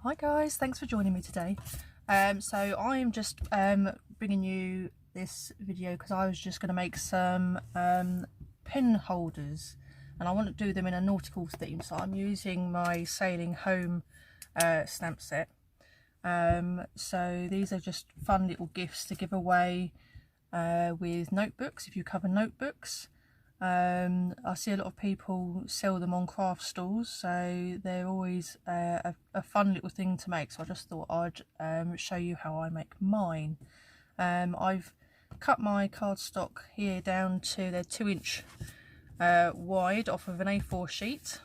Hi guys, thanks for joining me today. So I am just bringing you this video because I was just going to make some pen holders, and I want to do them in a nautical theme. So I'm using my Sailing Home stamp set. So these are just fun little gifts to give away with notebooks, if you cover notebooks. I see a lot of people sell them on craft stalls, so they're always a fun little thing to make. So I just thought I'd show you how I make mine. I've cut my cardstock here down to they're 2-inch wide off of an A4 sheet.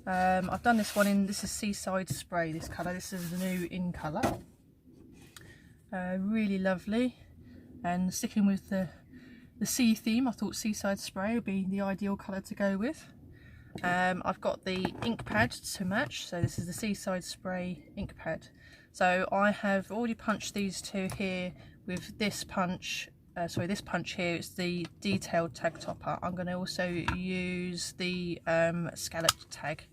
I've done this one in, this is Seaside Spray, this colour. This is the new in colour. Really lovely, and sticking with the sea theme, I thought Seaside Spray would be the ideal colour to go with. I've got the ink pad to match, so this is the Seaside Spray ink pad. So I have already punched these two here with this punch, this punch here, it's the detailed tag topper. I'm going to also use the scalloped tag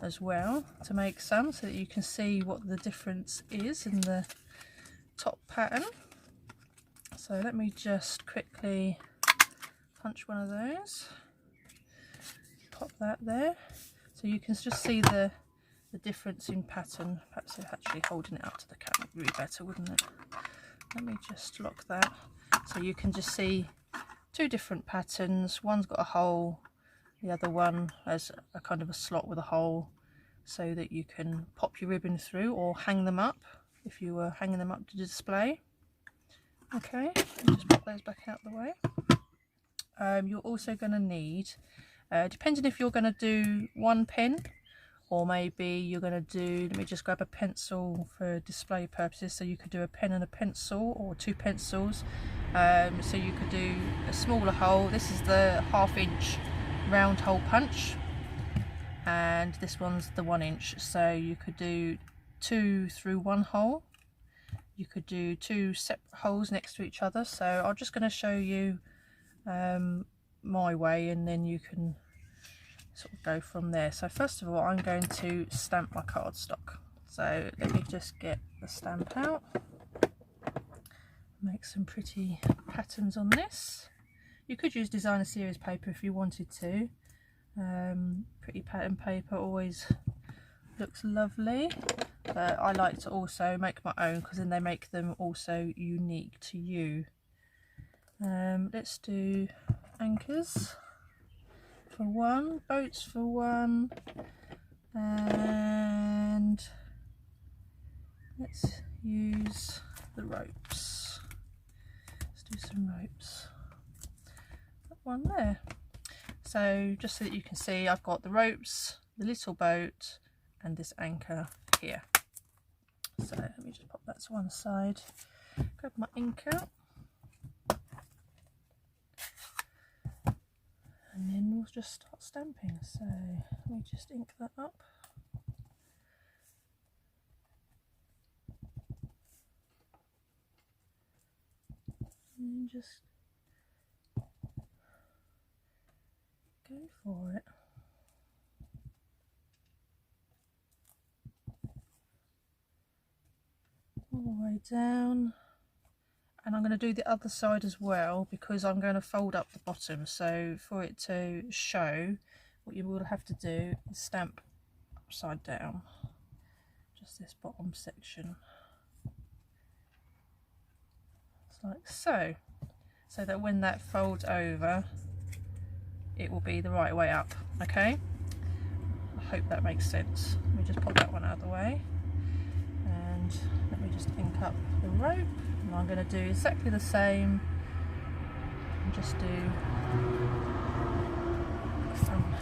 as well to make some, so that you can see what the difference is in the top pattern. So let me just quickly punch one of those, pop that there, so you can just see the difference in pattern. Perhaps actually holding it up to the camera would be better, wouldn't it? Let me just lock that, so you can just see two different patterns. One's got a hole, the other one has a kind of a slot with a hole, so that you can pop your ribbon through or hang them up if you were hanging them up to display. Okay, just pop those back out the way. You're also going to need, depending if you're going to do one pen or maybe you're going to do, let me just grab a pencil for display purposes, so you could do a pen and a pencil or 2 pencils. So you could do a smaller hole. This is the 1/2 inch round hole punch, and this one's the 1 inch, so you could do 2 through 1 hole. You could do 2 separate holes next to each other. So I'm just going to show you my way, and then you can sort of go from there. So first of all, I'm going to stamp my cardstock. So let me just get the stamp out, make some pretty patterns on this. You could use designer series paper if you wanted to. Pretty pattern paper always looks lovely, but I like to also make my own because then they make them also unique to you. Let's do anchors for 1, boats for 1, and let's use the ropes. Let's do some ropes. That one there. So just so that you can see, I've got the ropes, the little boat, and this anchor here. So let me just pop that to one side, grab my ink out, and then we'll just start stamping. So let me just ink that up. And then just go for it. All the way down, and I'm going to do the other side as well because I'm going to fold up the bottom. So for it to show, what you will have to do is stamp upside down, just this bottom section, it's like so, so that when that folds over it will be the right way up. Okay, I hope that makes sense. Let me just pop that one out of the way, and let me just ink up the rope, and I'm going to do exactly the same and just do some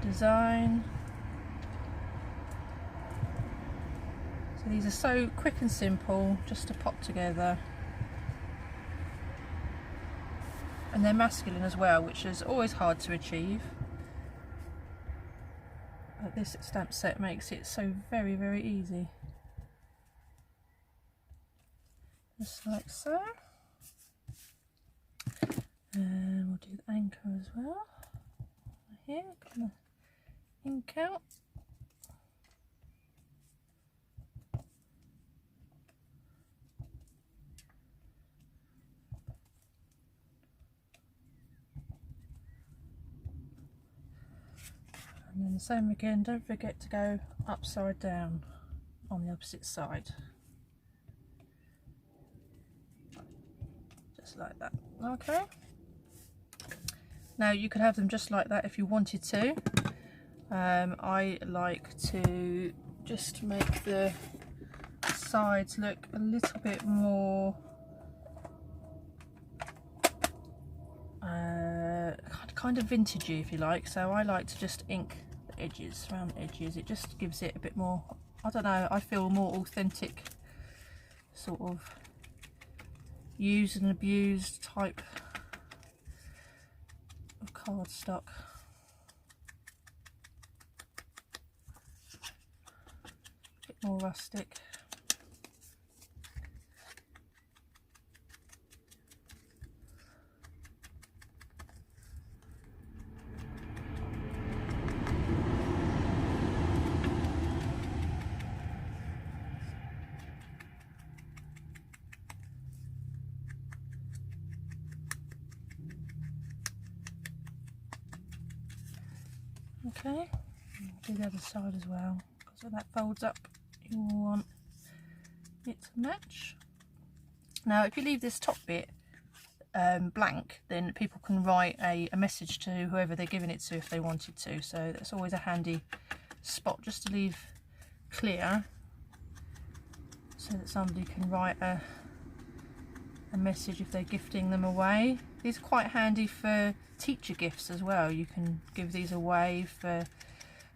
design. So these are so quick and simple just to pop together, and they're masculine as well, which is always hard to achieve. But this stamp set makes it so very, very easy. Just like so. And we'll do the anchor as well. Here, got the ink out. And then the same again, don't forget to go upside down on the opposite side. Just like that. Okay. Now you could have them just like that if you wanted to. I like to just make the sides look a little bit more kind of vintagey, if you like. So I like to just ink the edges, around the edges. It just gives it a bit more, I don't know, I feel more authentic, sort of used and abused type of cardstock. A bit more rustic. Okay, do the other side as well, because when that folds up you want it to match. Now if you leave this top bit blank, then people can write a message to whoever they're giving it to if they wanted to, so that's always a handy spot just to leave clear, so that somebody can write a message if they're gifting them away. These are quite handy for teacher gifts as well. You can give these away for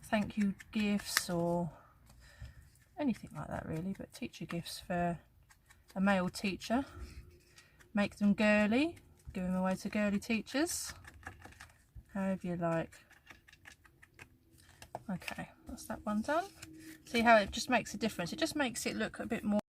thank you gifts or anything like that really, but teacher gifts for a male teacher. Make them girly, give them away to girly teachers, however you like. Okay, that's that one done. See how it just makes a difference? It just makes it look a bit more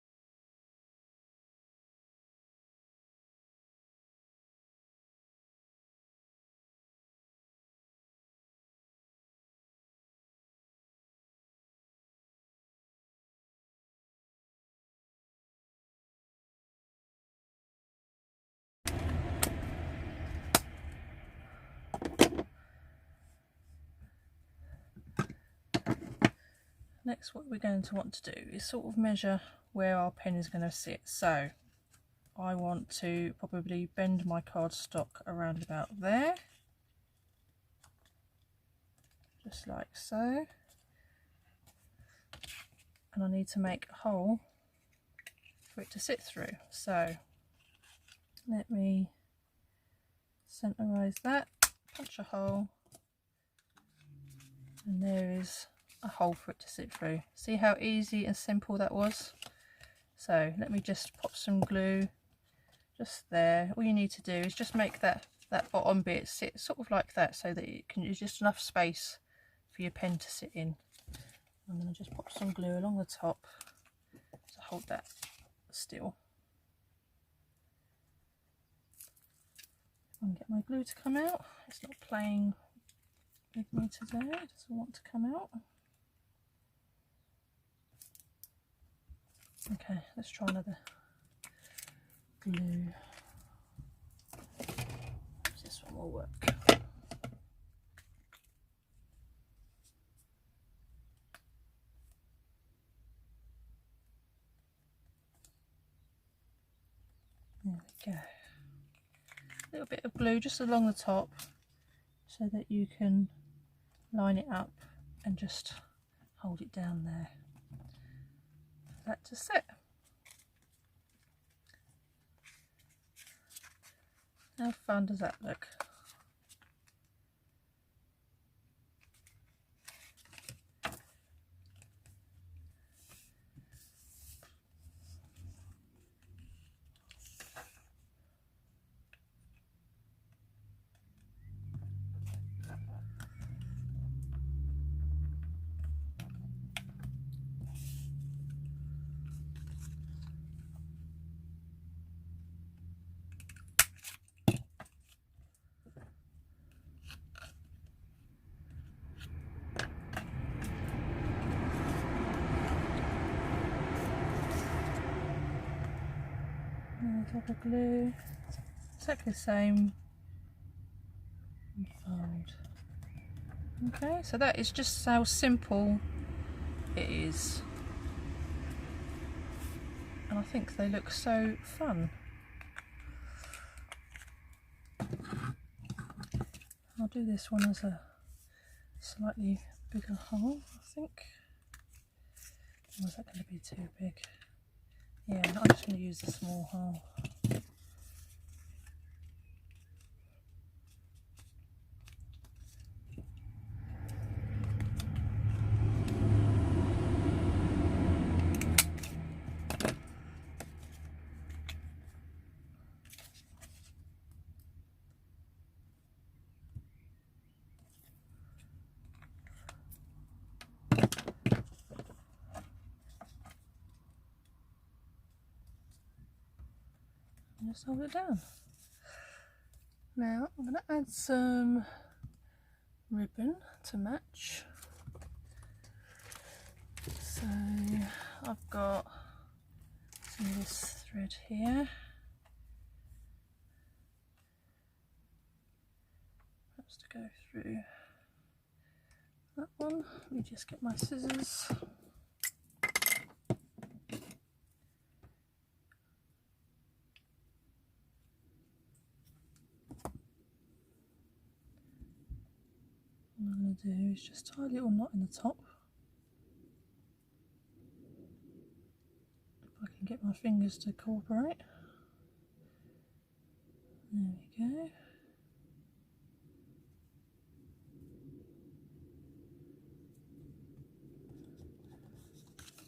Next, what we're going to want to do is sort of measure where our pen is going to sit. So I want to probably bend my cardstock around about there, just like so, and I need to make a hole for it to sit through. So let me centerize that, punch a hole, and there is a hole for it to sit through. See how easy and simple that was? So let me just pop some glue just there. All you need to do is just make that bottom bit sit sort of like that, so that it can, there's just enough space for your pen to sit in. I'm going to just pop some glue along the top to hold that still. I can get my glue to come out. It's not playing with me today, it doesn't want to come out. Okay, let's try another glue. Perhaps this one will work. There we go. A little bit of glue just along the top so that you can line it up and just hold it down there for that to sit. How fun does that look? Double glue, exactly the same, and fold. Okay, so that is just how simple it is, and I think they look so fun. I'll do this one as a slightly bigger hole, I think. Or is that going to be too big? Yeah, I'm just going to use the small hole. Just hold it down. Now I'm going to add some ribbon to match. So I've got some of this thread here. Perhaps to go through that one. Let me just get my scissors. What I'm going to do is just tie a little knot in the top. If I can get my fingers to cooperate. There we go.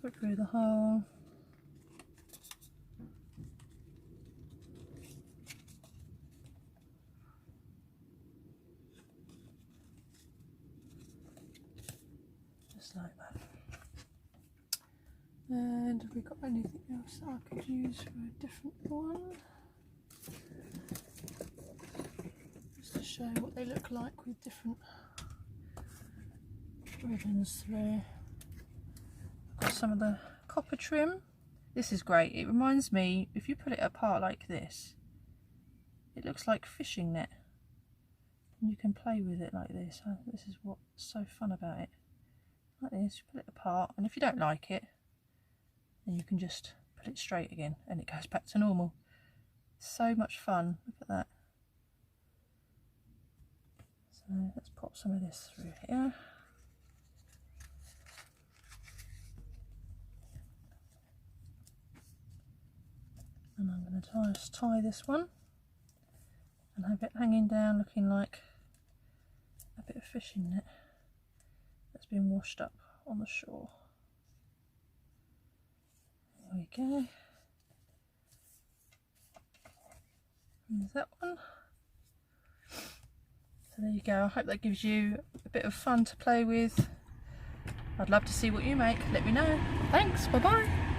Put through the hole. Just like that. And have we got anything else I could use for a different one? Just to show what they look like with different ribbons through. I've got some of the copper trim. This is great. It reminds me, if you put it apart like this, it looks like fishing net. And you can play with it like this. This is what's so fun about it. Like this, you put it apart, and if you don't like it, then you can just put it straight again and it goes back to normal. So much fun. Look at that. So let's pop some of this through here. And I'm going to just tie this one and have it hanging down looking like a bit of fishing net that's been washed up on the shore. There we go. There's that one. So there you go. I hope that gives you a bit of fun to play with. I'd love to see what you make. Let me know. Thanks. Bye bye.